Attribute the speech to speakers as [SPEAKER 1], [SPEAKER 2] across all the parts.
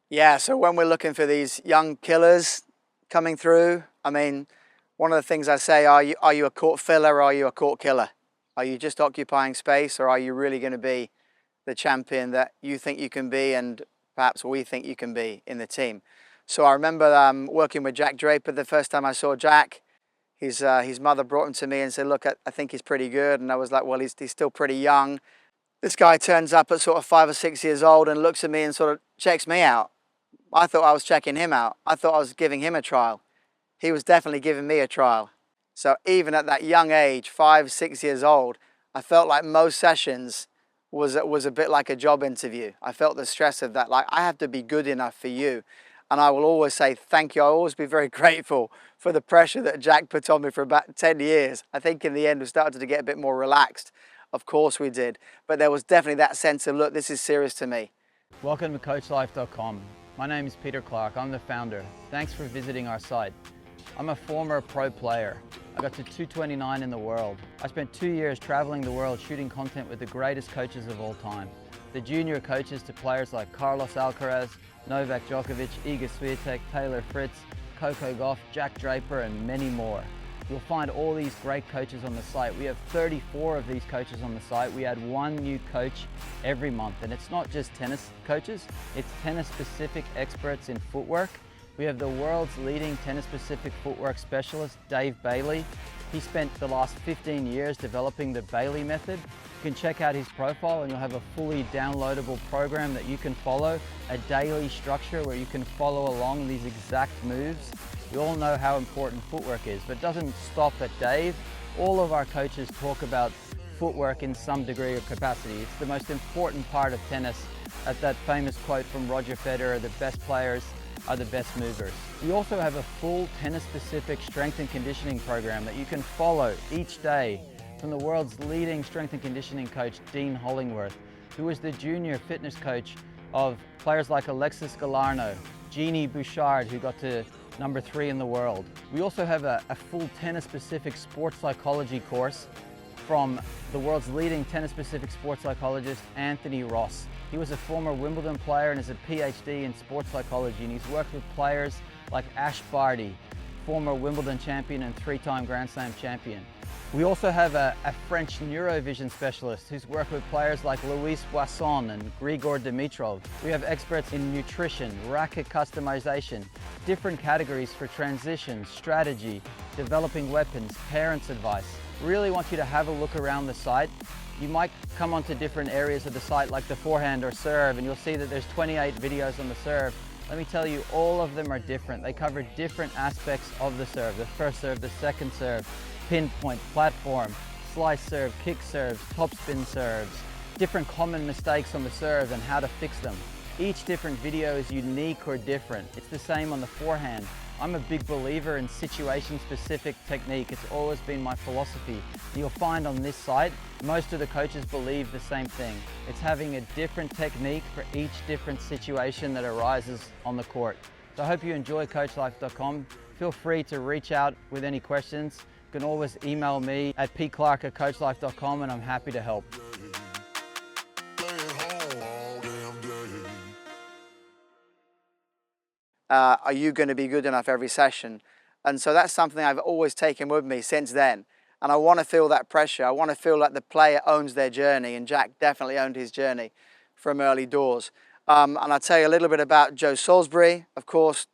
[SPEAKER 1] Yeah, so when we're looking for these young killers coming through, I mean, one of the things I say, are you a court filler or are you a court killer? Are you just occupying space or are you really going to be the champion that you think you can be and perhaps we think you can be in the team? So I remember working with Jack Draper the first time I saw Jack. His mother brought him to me and said, look, I think he's pretty good. And I was like, well, he's still pretty young. This guy turns up at sort of 5 or 6 years old and looks at me and sort of checks me out. I thought I was checking him out. I thought I was giving him a trial. He was definitely giving me a trial. So even at that young age, 5, 6 years old, I felt like most sessions was a bit like a job interview. I felt the stress of that, like I have to be good enough for you. And I will always say thank you. I'll always be very grateful for the pressure that Jack put on me for about 10 years. I think in the end we started to get a bit more relaxed. Of course we did. But there was definitely that sense of, look, this is serious to me.
[SPEAKER 2] Welcome to CoachLife.com. My name is Peter Clark, I'm the founder. Thanks for visiting our site. I'm a former pro player. I got to 229 in the world. I spent 2 years traveling the world shooting content with the greatest coaches of all time. The junior coaches to players like Carlos Alcaraz, Novak Djokovic, Iga Swiatek, Taylor Fritz, Coco Gauff, Jack Draper, and many more. You'll find all these great coaches on the site. We have 34 of these coaches on the site. We add one new coach every month, and it's not just tennis coaches, it's tennis-specific experts in footwork. We have the world's leading tennis-specific footwork specialist, Dave Bailey. He spent the last 15 years developing the Bailey method. You can check out his profile and you'll have a fully downloadable program that you can follow, a daily structure where you can follow along these exact moves. We all know how important footwork is, but it doesn't stop at Dave. All of our coaches talk about footwork in some degree of capacity. It's the most important part of tennis. At that famous quote from Roger Federer, the best players are the best movers. We also have a full tennis-specific strength and conditioning program that you can follow each day from the world's leading strength and conditioning coach, Dean Hollingworth, who is the junior fitness coach of players like Alexis Galarneau, Jeannie Bouchard, who got to number 3 in the world. We also have a full tennis-specific sports psychology course from the world's leading tennis-specific sports psychologist, Anthony Ross. He was a former Wimbledon player and is a PhD in sports psychology, and he's worked with players like Ash Barty, former Wimbledon champion and 3-time Grand Slam champion. We also have a French neurovision specialist who's worked with players like Louis Boisson and Grigor Dimitrov. We have experts in nutrition, racket customization, different categories for transition, strategy, developing weapons, parents' advice. Really want you to have a look around the site. You might come onto different areas of the site like the forehand or serve, and you'll see that there's 28 videos on the serve. Let me tell you, all of them are different. They cover different aspects of the serve, the first serve, the second serve, pinpoint, platform, slice serve, kick serves, topspin serves, different common mistakes on the serve and how to fix them. Each different video is unique or different. It's the same on the forehand. I'm a big believer in situation-specific technique. It's always been my philosophy. You'll find on this site, most of the coaches believe the same thing. It's having a different technique for each different situation that arises on the court. So I hope you enjoy CoachLife.com. Feel free to reach out with any questions. You can always email me at pclark@coachlife.com and I'm happy to help.
[SPEAKER 1] Are you going to be good enough every session? And so that's something I've always taken with me since then. And I want to feel that pressure. I want to feel like the player owns their journey, and Jack definitely owned his journey from early doors. And I'll tell you a little bit about Joe Salisbury, of course,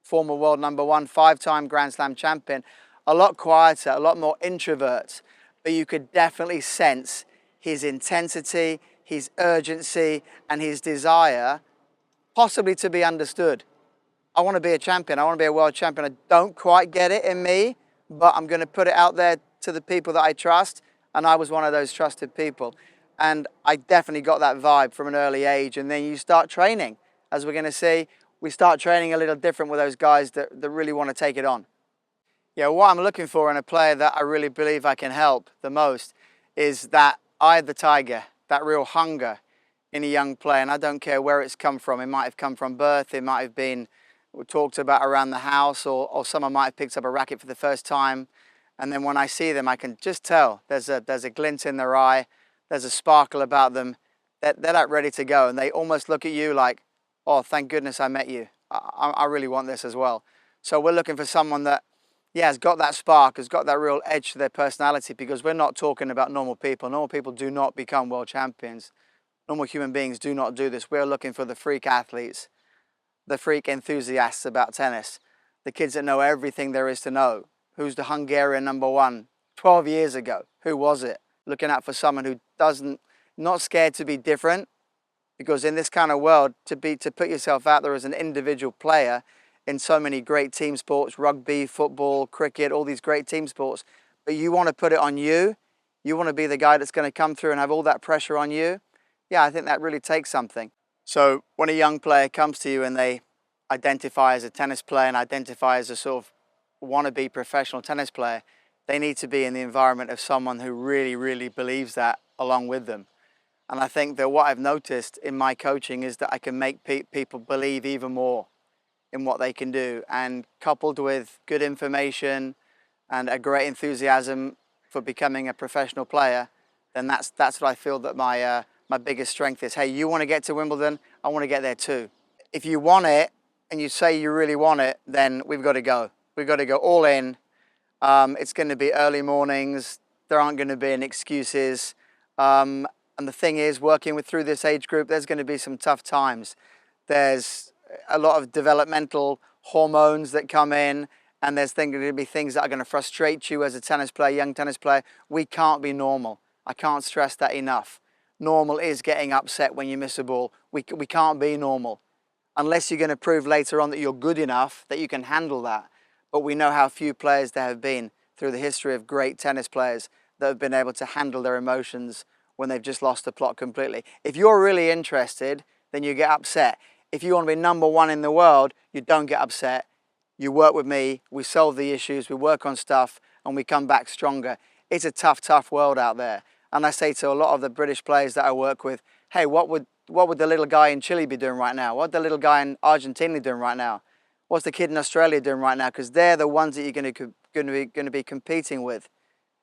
[SPEAKER 1] former world number 1, 5-time Grand Slam champion. A lot quieter, a lot more introvert, but you could definitely sense his intensity, his urgency, and his desire possibly to be understood. I want to be a champion. I want to be a world champion. I don't quite get it in me, but I'm going to put it out there to the people that I trust, and I was one of those trusted people. And I definitely got that vibe from an early age, and then you start training. As we're going to see, we start training a little different with those guys that really want to take it on. Yeah, what I'm looking for in a player that I really believe I can help the most is that eye of the tiger, that real hunger in a young player. And I don't care where it's come from. It might have come from birth, it might have been we talked about around the house, or someone might have picked up a racket for the first time, and then when I see them I can just tell there's a glint in their eye, there's a sparkle about them, they're like ready to go, and they almost look at you like, oh, thank goodness I met you. I really want this as well. So we're looking for someone that, yeah, has got that spark, has got that real edge to their personality, because we're not talking about normal people. Normal people do not become world champions. Normal human beings do not do this. We're looking for the freak athletes, the freak enthusiasts about tennis, the kids that know everything there is to know. Who's the Hungarian #1 12 years ago? Who was it? Looking out for someone who not scared to be different, because in this kind of world, to put yourself out there as an individual player in so many great team sports, rugby, football, cricket, all these great team sports, but you want to put it on you, you want to be the guy that's going to come through and have all that pressure on you, yeah, I think that really takes something. So when a young player comes to you and they identify as a tennis player and identify as a sort of wannabe professional tennis player, they need to be in the environment of someone who really, really believes that along with them. And I think that what I've noticed in my coaching is that I can make people believe even more in what they can do. And coupled with good information and a great enthusiasm for becoming a professional player, then that's what I feel that my biggest strength is. Hey, you want to get to Wimbledon? I want to get there too. If you want it and you say you really want it, then we've got to go. We've got to go all in. It's going to be early mornings. There aren't going to be any excuses. And the thing is, working through this age group, there's going to be some tough times. There's a lot of developmental hormones that come in, and there's going to be things that are going to frustrate you as a tennis player, young tennis player. We can't be normal. I can't stress that enough. Normal is getting upset when you miss a ball. We can't be normal. Unless you're going to prove later on that you're good enough, that you can handle that. But we know how few players there have been through the history of great tennis players that have been able to handle their emotions when they've just lost the plot completely. If you're really interested, then you get upset. If you want to be #1 in the world, you don't get upset. You work with me, we solve the issues, we work on stuff, and we come back stronger. It's a tough, tough world out there. And I say to a lot of the British players that I work with, hey, what would the little guy in Chile be doing right now? What would the little guy in Argentina doing right now? What's the kid in Australia doing right now? Because they're the ones that you're going to be competing with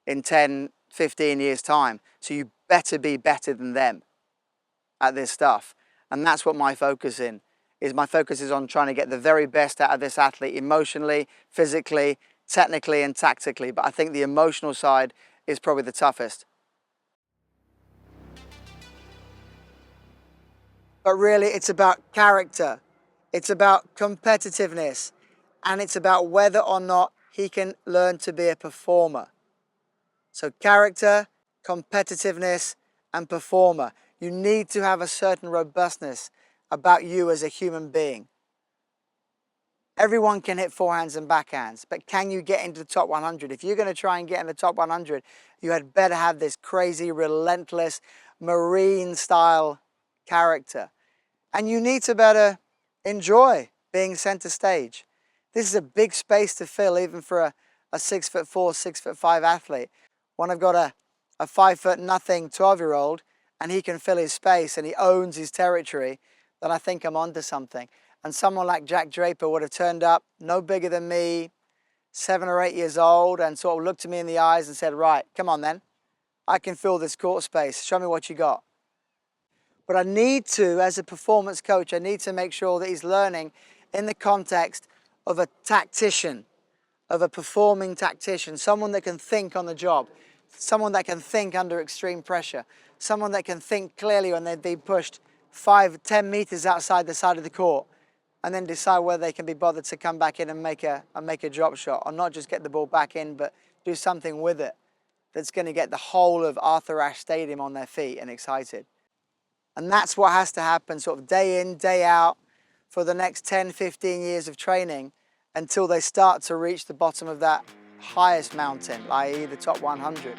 [SPEAKER 1] in 10, 15 years' time. So you better be better than them at this stuff. And that's what my focus is. My focus is on trying to get the very best out of this athlete emotionally, physically, technically, and tactically. But I think the emotional side is probably the toughest. But really, it's about character. It's about competitiveness. And it's about whether or not he can learn to be a performer. So character, competitiveness, and performer. You need to have a certain robustness about you as a human being. Everyone can hit forehands and backhands, but can you get into the top 100? If you're going to try and get in the top 100, you had better have this crazy, relentless, marine-style character. And you need to better enjoy being center stage. This is a big space to fill, even for a 6'4", 6'5" athlete. When I've got a 5'0" 12-year-old and he can fill his space and he owns his territory, then I think I'm onto something. And someone like Jack Draper would have turned up, no bigger than me, 7 or 8 years old, and sort of looked at me in the eyes and said, right, come on then, I can fill this court space, show me what you got. But I need to, as a performance coach, I need to make sure that he's learning in the context of a tactician, of a performing tactician, someone that can think on the job, someone that can think under extreme pressure, someone that can think clearly when they've been pushed 5, 10 meters outside the side of the court, and then decide whether they can be bothered to come back in and make a drop shot, or not just get the ball back in, but do something with it that's going to get the whole of Arthur Ashe Stadium on their feet and excited. And that's what has to happen sort of day in, day out for the next 10, 15 years of training until they start to reach the bottom of that highest mountain, i.e. the top 100.